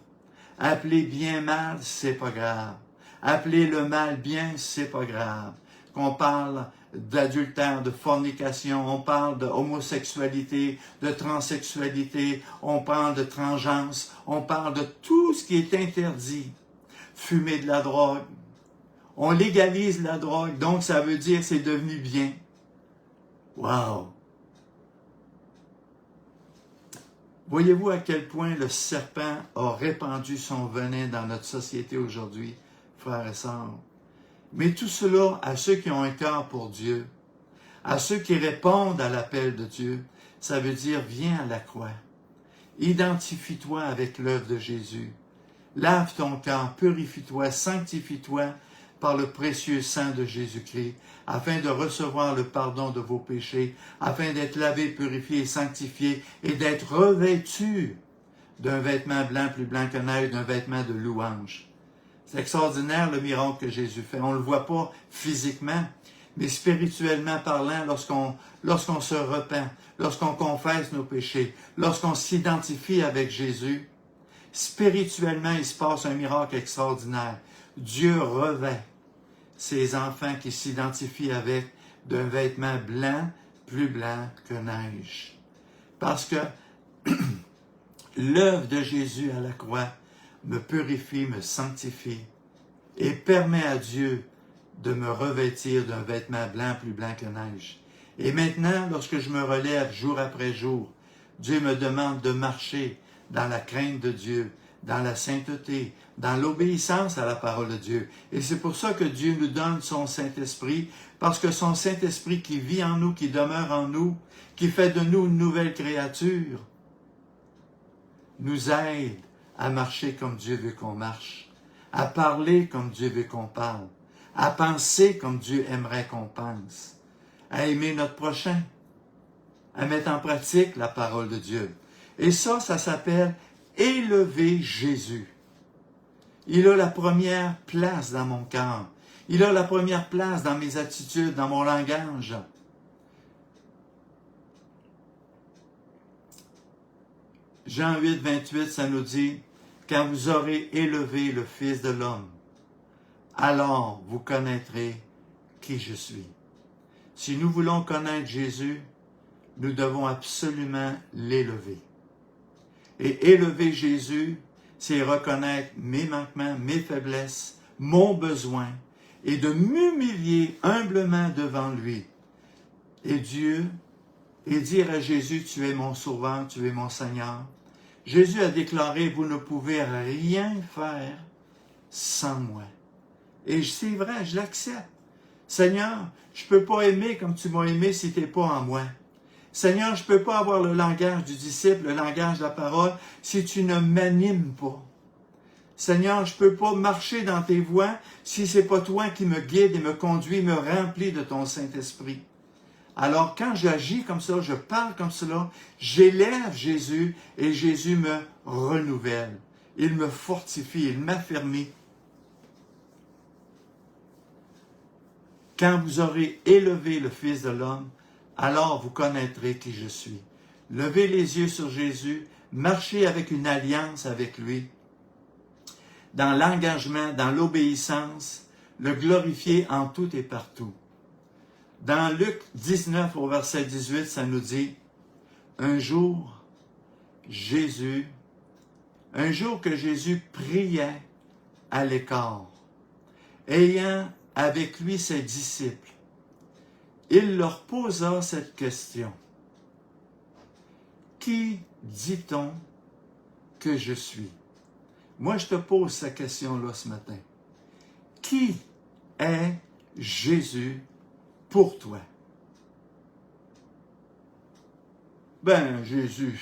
Appeler bien mal, c'est pas grave. Appeler le mal bien, c'est pas grave. Qu'on parle d'adultère, de fornication, on parle d'homosexualité, de transsexualité, on parle de transgenre, on parle de tout ce qui est interdit. Fumer de la drogue. On légalise la drogue, donc ça veut dire c'est devenu bien. Wow! Voyez-vous à quel point le serpent a répandu son venin dans notre société aujourd'hui, frères et sœurs? Mais tout cela, à ceux qui ont un cœur pour Dieu, à ceux qui répondent à l'appel de Dieu, ça veut dire viens à la croix. Identifie-toi avec l'œuvre de Jésus. Lave ton cœur, purifie-toi, sanctifie-toi par le précieux sang de Jésus-Christ, afin de recevoir le pardon de vos péchés, afin d'être lavé, purifié et sanctifié, et d'être revêtu d'un vêtement blanc plus blanc que neige, d'un vêtement de louange. C'est extraordinaire le miracle que Jésus fait. On ne le voit pas physiquement, mais spirituellement parlant, lorsqu'on se repent, lorsqu'on confesse nos péchés, lorsqu'on s'identifie avec Jésus, Spirituellement, il se passe un miracle extraordinaire. Dieu revêt ses enfants qui s'identifient avec d'un vêtement blanc, plus blanc que neige. Parce que l'œuvre de Jésus à la croix me purifie, me sanctifie et permet à Dieu de me revêtir d'un vêtement blanc plus blanc que neige. Et maintenant, lorsque je me relève jour après jour, Dieu me demande de marcher dans la crainte de Dieu, dans la sainteté, dans l'obéissance à la parole de Dieu. Et c'est pour ça que Dieu nous donne son Saint-Esprit, parce que son Saint-Esprit qui vit en nous, qui demeure en nous, qui fait de nous une nouvelle créature, nous aide à marcher comme Dieu veut qu'on marche, à parler comme Dieu veut qu'on parle, à penser comme Dieu aimerait qu'on pense, à aimer notre prochain, à mettre en pratique la parole de Dieu. Et ça s'appelle élever Jésus. Il a la première place dans mon cœur. Il a la première place dans mes attitudes, dans mon langage. Jean 8, 28, ça nous dit, « Quand vous aurez élevé le Fils de l'homme, alors vous connaîtrez qui je suis. » Si nous voulons connaître Jésus, nous devons absolument l'élever. Et élever Jésus, c'est reconnaître mes manquements, mes faiblesses, mon besoin, et de m'humilier humblement devant lui. Et Dieu, et dire à Jésus, tu es mon sauveur, tu es mon Seigneur. Jésus a déclaré, vous ne pouvez rien faire sans moi. Et c'est vrai, je l'accepte. Seigneur, je ne peux pas aimer comme tu m'as aimé si tu n'es pas en moi. Seigneur, je ne peux pas avoir le langage du disciple, le langage de la parole, si tu ne m'animes pas. Seigneur, je ne peux pas marcher dans tes voies si ce n'est pas toi qui me guide et me conduit, me remplit de ton Saint-Esprit. Alors, quand j'agis comme ça, je parle comme cela, j'élève Jésus et Jésus me renouvelle. Il me fortifie, il m'affermit. Quand vous aurez élevé le Fils de l'homme, alors vous connaîtrez qui je suis. Levez les yeux sur Jésus, marchez avec une alliance avec lui, dans l'engagement, dans l'obéissance, le glorifier en tout et partout. Dans Luc 19 au verset 18, ça nous dit, un jour que Jésus priait à l'écart, ayant avec lui ses disciples, il leur posa cette question. Qui dit-on que je suis? Moi, je te pose cette question-là ce matin. Qui est Jésus pour toi? Ben, Jésus,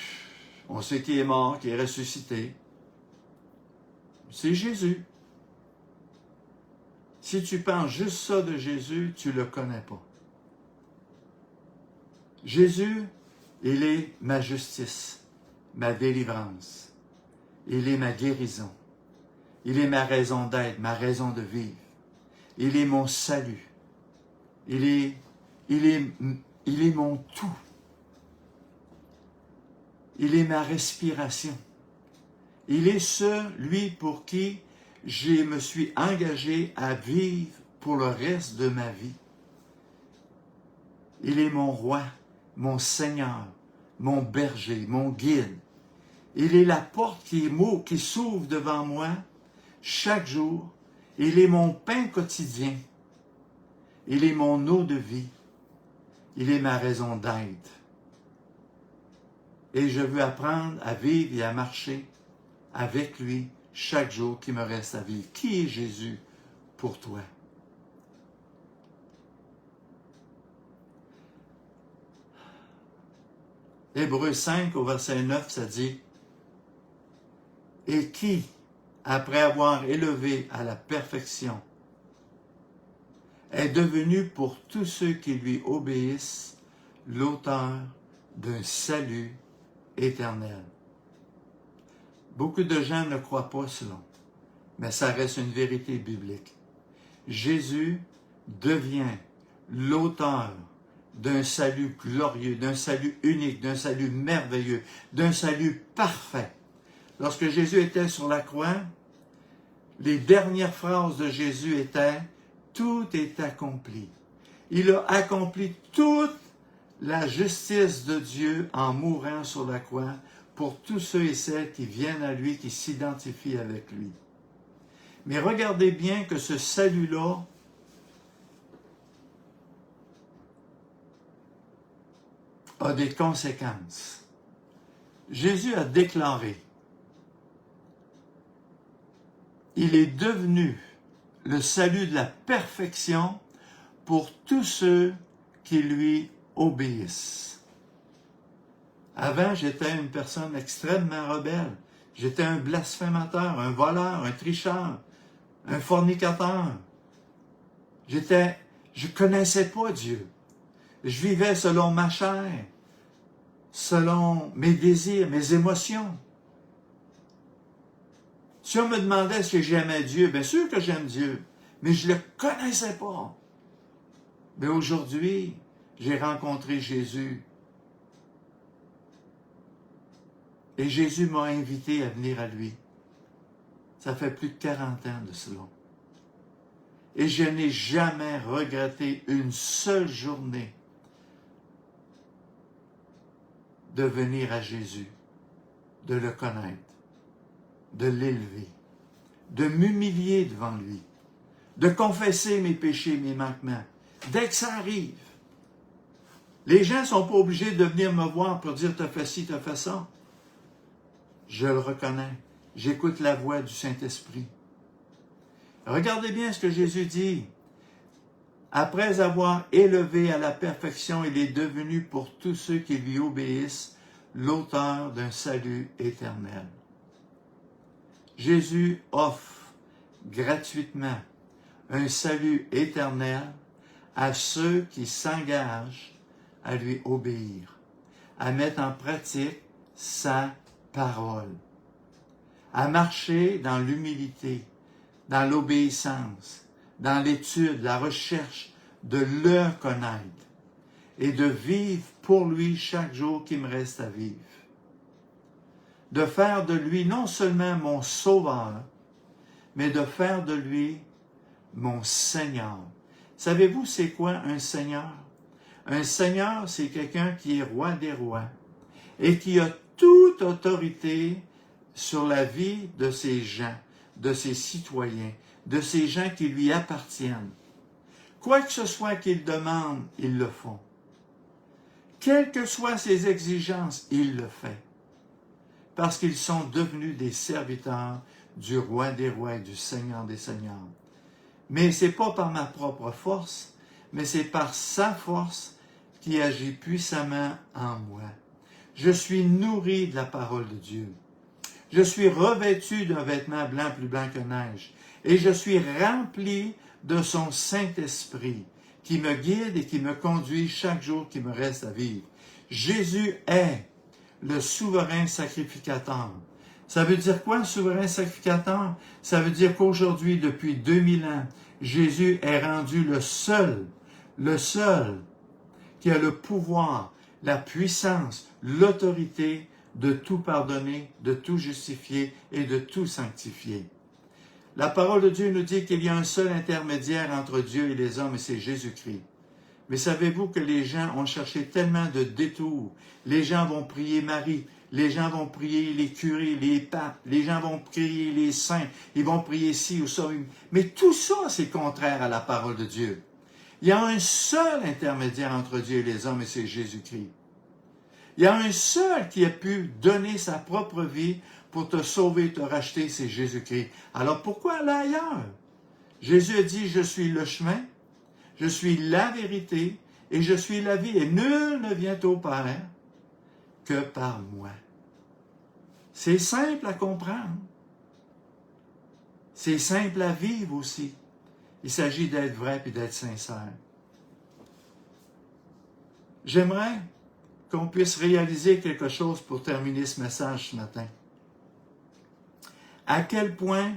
on sait qu'il est mort, qu'il est ressuscité. C'est Jésus. Si tu penses juste ça de Jésus, tu ne le connais pas. Jésus, il est ma justice, ma délivrance. Il est ma guérison. Il est ma raison d'être, ma raison de vivre. Il est mon salut. Il est mon tout. Il est ma respiration. Il est celui pour qui je me suis engagé à vivre pour le reste de ma vie. Il est mon roi, mon Seigneur, mon berger, mon guide. Il est la porte qui s'ouvre devant moi chaque jour. Il est mon pain quotidien. Il est mon eau de vie. Il est ma raison d'être. Et je veux apprendre à vivre et à marcher avec lui chaque jour qui me reste à vivre. Qui est Jésus pour toi? Hébreux 5 au verset 9, ça dit, « Et qui, après avoir élevé à la perfection, est devenu pour tous ceux qui lui obéissent l'auteur d'un salut éternel. » Beaucoup de gens ne croient pas cela, mais ça reste une vérité biblique. Jésus devient l'auteur d'un salut glorieux, d'un salut unique, d'un salut merveilleux, d'un salut parfait. lorsque Jésus était sur la croix, les dernières phrases de Jésus étaient « Tout est accompli ». Il a accompli toute la justice de Dieu en mourant sur la croix pour tous ceux et celles qui viennent à lui, qui s'identifient avec lui. Mais regardez bien que ce salut-là a des conséquences. Jésus a déclaré, il est devenu le salut de la perfection pour tous ceux qui lui obéissent. Avant, j'étais une personne extrêmement rebelle. J'étais un blasphémateur, un voleur, un tricheur, un fornicateur. Je connaissais pas Dieu. Je vivais selon ma chair, selon mes désirs, mes émotions. Si on me demandait si j'aimais Dieu, bien sûr que j'aime Dieu, mais je ne le connaissais pas. Mais aujourd'hui, j'ai rencontré Jésus. Et Jésus m'a invité à venir à lui. Ça fait plus de 40 ans de cela. Et je n'ai jamais regretté une seule journée de venir à Jésus, de le connaître, de l'élever, de m'humilier devant lui, de confesser mes péchés, mes manquements, dès que ça arrive. Les gens ne sont pas obligés de venir me voir pour dire « t'as fait ci, t'as fait ça ». Je le reconnais. J'écoute la voix du Saint-Esprit. Regardez bien ce que Jésus dit. Après avoir élevé à la perfection, il est devenu pour tous ceux qui lui obéissent l'auteur d'un salut éternel. Jésus offre gratuitement un salut éternel à ceux qui s'engagent à lui obéir, à mettre en pratique sa parole, à marcher dans l'humilité, dans l'obéissance, dans l'étude, la recherche de le connaître et de vivre pour lui chaque jour qui me reste à vivre. De faire de lui non seulement mon sauveur, mais de faire de lui mon Seigneur. Savez-vous c'est quoi un Seigneur? Un Seigneur, c'est quelqu'un qui est roi des rois et qui a toute autorité sur la vie de ses gens, de ses citoyens, de ces gens qui lui appartiennent. Quoi que ce soit qu'ils demandent, ils le font. Quelles que soient ses exigences, il le fait. Parce qu'ils sont devenus des serviteurs du roi des rois et du Seigneur des seigneurs. Mais ce n'est pas par ma propre force, mais c'est par sa force qui agit puissamment en moi. Je suis nourri de la parole de Dieu. Je suis revêtu d'un vêtement blanc plus blanc que neige. Et je suis rempli de son Saint-Esprit qui me guide et qui me conduit chaque jour qui me reste à vivre. Jésus est le souverain sacrificateur. Ça veut dire quoi, souverain sacrificateur? Ça veut dire qu'aujourd'hui, depuis 2000 ans, Jésus est rendu le seul qui a le pouvoir, la puissance, l'autorité de tout pardonner, de tout justifier et de tout sanctifier. La parole de Dieu nous dit qu'il y a un seul intermédiaire entre Dieu et les hommes, et c'est Jésus-Christ. Mais savez-vous que les gens ont cherché tellement de détours? Les gens vont prier Marie, les gens vont prier les curés, les papes, les gens vont prier les saints, ils vont prier ci ou ça. Mais tout ça, c'est contraire à la parole de Dieu. Il y a un seul intermédiaire entre Dieu et les hommes, et c'est Jésus-Christ. Il y a un seul qui a pu donner sa propre vie pour te sauver, te racheter, c'est Jésus-Christ. Alors pourquoi aller ailleurs? Jésus a dit, je suis le chemin, je suis la vérité et je suis la vie. Et nul ne vient au Père que par moi. C'est simple à comprendre. C'est simple à vivre aussi. Il s'agit d'être vrai et d'être sincère. J'aimerais qu'on puisse réaliser quelque chose pour terminer ce message ce matin. À quel point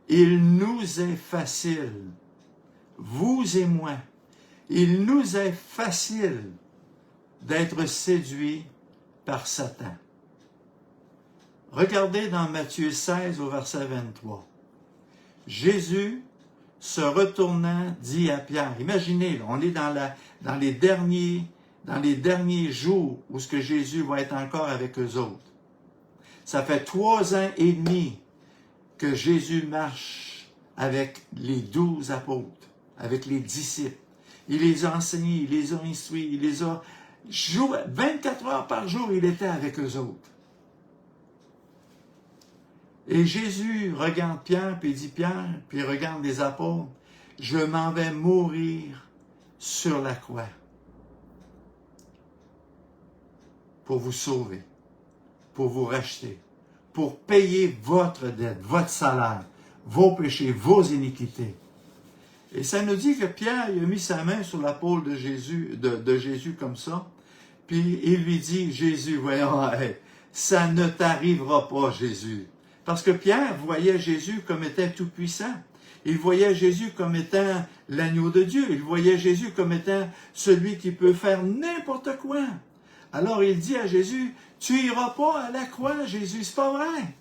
il nous est facile, vous et moi, il nous est facile d'être séduits par Satan. Regardez dans Matthieu 16 au verset 23. Jésus, se retournant, dit à Pierre, imaginez, là, on est dans les derniers jours où ce que Jésus va être encore avec eux autres. Ça fait 3 ans et demi que Jésus marche avec les 12 apôtres, avec les disciples. Il les a enseignés, il les a instruits, il les a... 24 heures par jour, il était avec eux autres. Et Jésus regarde Pierre, puis il dit Pierre, puis il regarde les apôtres, je m'en vais mourir sur la croix pour vous sauver, pour vous racheter, pour payer votre dette, votre salaire, vos péchés, vos iniquités. Et ça nous dit que Pierre il a mis sa main sur l'épaule de Jésus comme ça, puis il lui dit, Jésus, voyons, hey, ça ne t'arrivera pas, Jésus. Parce que Pierre voyait Jésus comme étant tout-puissant. Il voyait Jésus comme étant l'agneau de Dieu. Il voyait Jésus comme étant celui qui peut faire n'importe quoi. Alors il dit à Jésus, tu iras pas à la croix, Jésus, c'est pas vrai.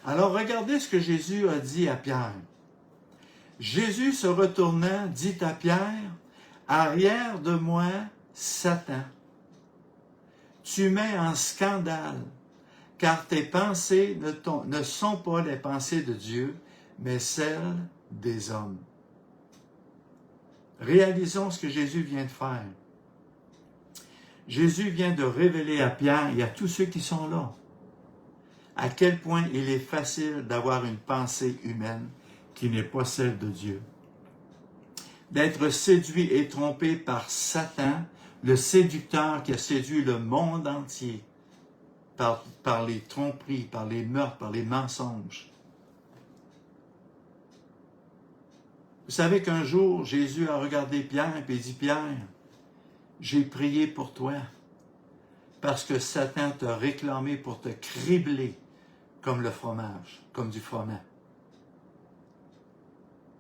Alors regardez ce que Jésus a dit à Pierre. Jésus se retournant dit à Pierre, arrière de moi, Satan. Tu mets en scandale, car tes pensées ne sont pas les pensées de Dieu, mais celles des hommes. Réalisons ce que Jésus vient de faire. Jésus vient de révéler à Pierre et à tous ceux qui sont là à quel point il est facile d'avoir une pensée humaine qui n'est pas celle de Dieu. D'être séduit et trompé par Satan, le séducteur qui a séduit le monde entier par les tromperies, par les meurtres, par les mensonges. Vous savez qu'un jour, Jésus a regardé Pierre et dit, Pierre, j'ai prié pour toi parce que Satan t'a réclamé pour te cribler comme le fromage, comme du froment.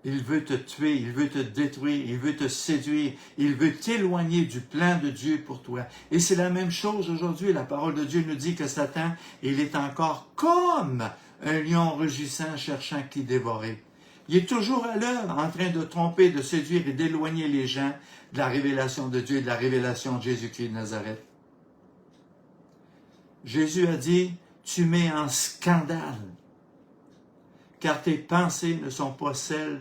Il veut te tuer, il veut te détruire, il veut te séduire, il veut t'éloigner du plan de Dieu pour toi. Et c'est la même chose aujourd'hui. La parole de Dieu nous dit que Satan, il est encore comme un lion rugissant cherchant qui dévorer. Il est toujours à l'œuvre en train de tromper, de séduire et d'éloigner les gens de la révélation de Dieu et de la révélation de Jésus-Christ de Nazareth. Jésus a dit, tu mets en scandale, car tes pensées ne sont pas celles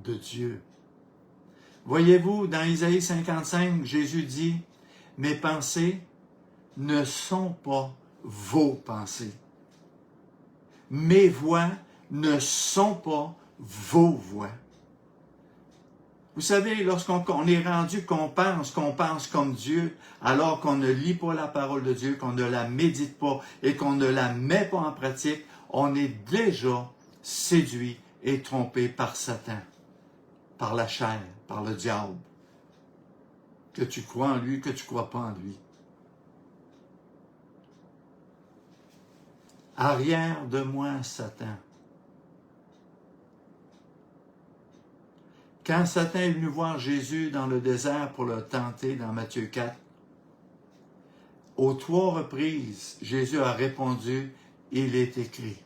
de Dieu. Voyez-vous, dans Isaïe 55, Jésus dit, mes pensées ne sont pas vos pensées. Mes voix ne sont pas vos voix. Vous savez, lorsqu'on est rendu qu'on pense comme Dieu, alors qu'on ne lit pas la parole de Dieu, qu'on ne la médite pas et qu'on ne la met pas en pratique, on est déjà séduit et trompé par Satan, par la chair, par le diable. Que tu crois en lui, que tu ne crois pas en lui. Arrière de moi, Satan. Quand Satan est venu voir Jésus dans le désert pour le tenter dans Matthieu 4, aux 3 reprises, Jésus a répondu, « Il est écrit ».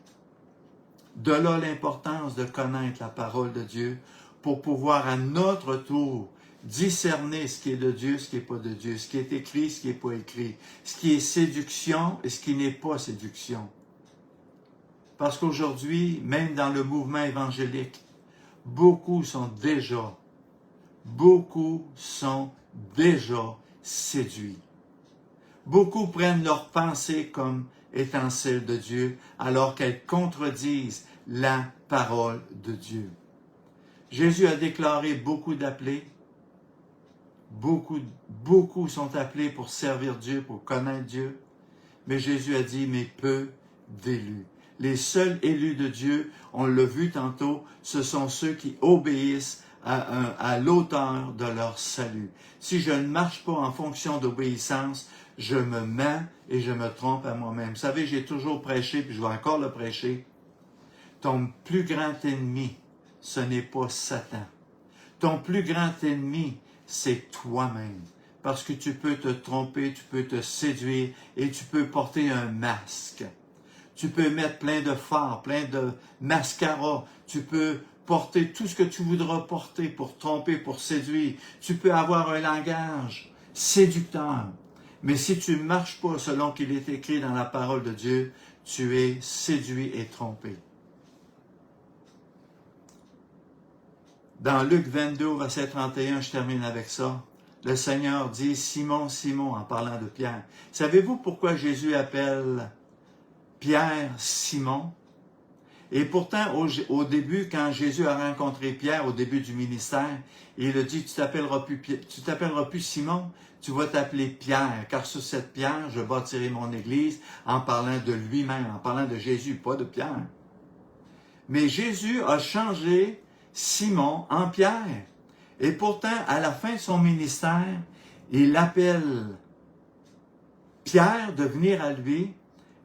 De là l'importance de connaître la parole de Dieu pour pouvoir à notre tour discerner ce qui est de Dieu, ce qui n'est pas de Dieu, ce qui est écrit, ce qui n'est pas écrit, ce qui est séduction et ce qui n'est pas séduction. Parce qu'aujourd'hui, même dans le mouvement évangélique, beaucoup sont déjà séduits. Beaucoup prennent leurs pensées comme étant celles de Dieu, alors qu'elles contredisent la parole de Dieu. Jésus a déclaré beaucoup d'appelés. Beaucoup sont appelés pour servir Dieu, pour connaître Dieu. Mais Jésus a dit, mais peu d'élus. Les seuls élus de Dieu, on l'a vu tantôt, ce sont ceux qui obéissent à l'auteur de leur salut. Si je ne marche pas en fonction d'obéissance, je me mens et je me trompe à moi-même. Vous savez, j'ai toujours prêché, puis je vais encore le prêcher. Ton plus grand ennemi, ce n'est pas Satan. Ton plus grand ennemi, c'est toi-même. parce que tu peux te tromper, tu peux te séduire et tu peux porter un masque. Tu peux mettre plein de fards, plein de mascara. Tu peux porter tout ce que tu voudras porter pour tromper, pour séduire. Tu peux avoir un langage séducteur. Mais si tu ne marches pas selon qu'il est écrit dans la parole de Dieu, tu es séduit et trompé. Dans Luc 22, verset 31, je termine avec ça. Le Seigneur dit, Simon, Simon, en parlant de Pierre. Savez-vous pourquoi Jésus appelle Pierre Simon? Et pourtant, au début, quand Jésus a rencontré Pierre, au début du ministère, il a dit, tu t'appelleras plus Simon, tu vas t'appeler Pierre, car sur cette pierre, je bâtirai mon église, en parlant de lui-même, en parlant de Jésus, pas de Pierre. Mais Jésus a changé Simon en Pierre. Et pourtant, à la fin de son ministère, il appelle Pierre de venir à lui.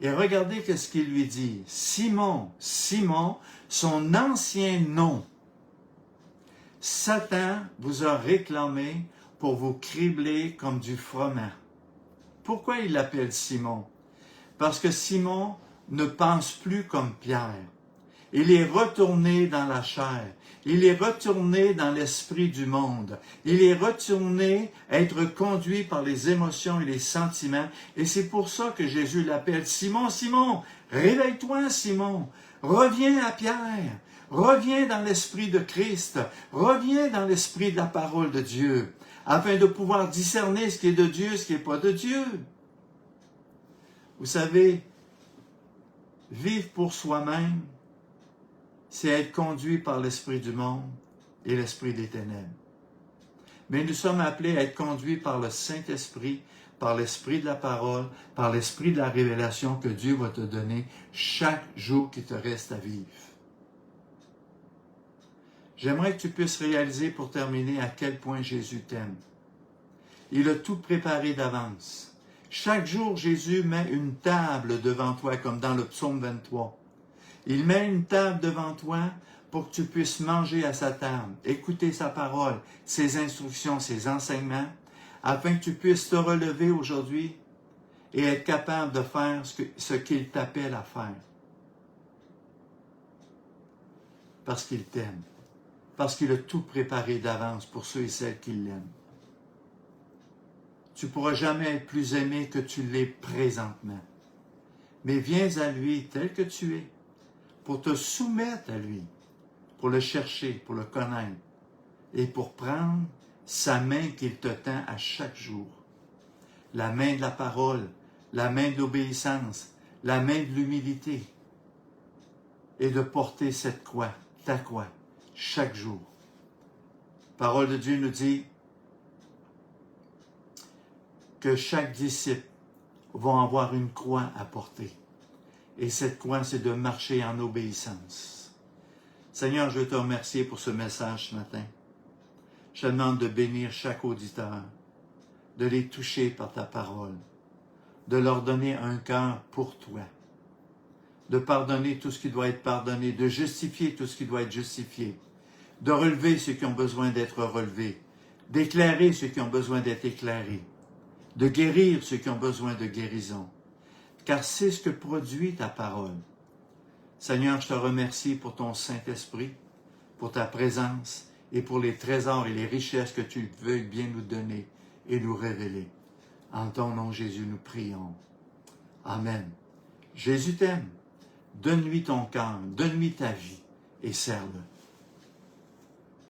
Et regardez ce qu'il lui dit. Simon, Simon, son ancien nom. Satan vous a réclamé pour vous cribler comme du froment. Pourquoi il l'appelle Simon? Parce que Simon ne pense plus comme Pierre. Il est retourné dans la chair. Il est retourné dans l'esprit du monde. Il est retourné être conduit par les émotions et les sentiments. Et c'est pour ça que Jésus l'appelle Simon, Simon, réveille-toi Simon, reviens à Pierre, reviens dans l'esprit de Christ, reviens dans l'esprit de la parole de Dieu, afin de pouvoir discerner ce qui est de Dieu, ce qui n'est pas de Dieu. Vous savez, vivre pour soi-même, c'est être conduit par l'esprit du monde et l'esprit des ténèbres. Mais nous sommes appelés à être conduits par le Saint-Esprit, par l'esprit de la parole, par l'esprit de la révélation que Dieu va te donner chaque jour qui te reste à vivre. J'aimerais que tu puisses réaliser pour terminer à quel point Jésus t'aime. Il a tout préparé d'avance. Chaque jour, Jésus met une table devant toi, comme dans le psaume 23. Il met une table devant toi pour que tu puisses manger à sa table, écouter sa parole, ses instructions, ses enseignements, afin que tu puisses te relever aujourd'hui et être capable de faire ce qu'il t'appelle à faire. Parce qu'il t'aime, parce qu'il a tout préparé d'avance pour ceux et celles qui l'aiment. Tu ne pourras jamais être plus aimé que tu l'es présentement. Mais viens à lui tel que tu es, pour te soumettre à lui, pour le chercher, pour le connaître, et pour prendre sa main qu'il te tend à chaque jour. La main de la parole, la main de l'obéissance, la main de l'humilité, et de porter cette croix, ta croix, chaque jour. La parole de Dieu nous dit que chaque disciple va avoir une croix à porter. Et cette croix, c'est de marcher en obéissance. Seigneur, je veux te remercier pour ce message ce matin. Je te demande de bénir chaque auditeur, de les toucher par ta parole, de leur donner un cœur pour toi, de pardonner tout ce qui doit être pardonné, de justifier tout ce qui doit être justifié, de relever ceux qui ont besoin d'être relevés, d'éclairer ceux qui ont besoin d'être éclairés, de guérir ceux qui ont besoin de guérison. Car c'est ce que produit ta parole. Seigneur, je te remercie pour ton Saint-Esprit, pour ta présence et pour les trésors et les richesses que tu veux bien nous donner et nous révéler. En ton nom, Jésus, nous prions. Amen. Jésus t'aime. Donne-lui ton cœur, donne-lui ta vie et serve-le.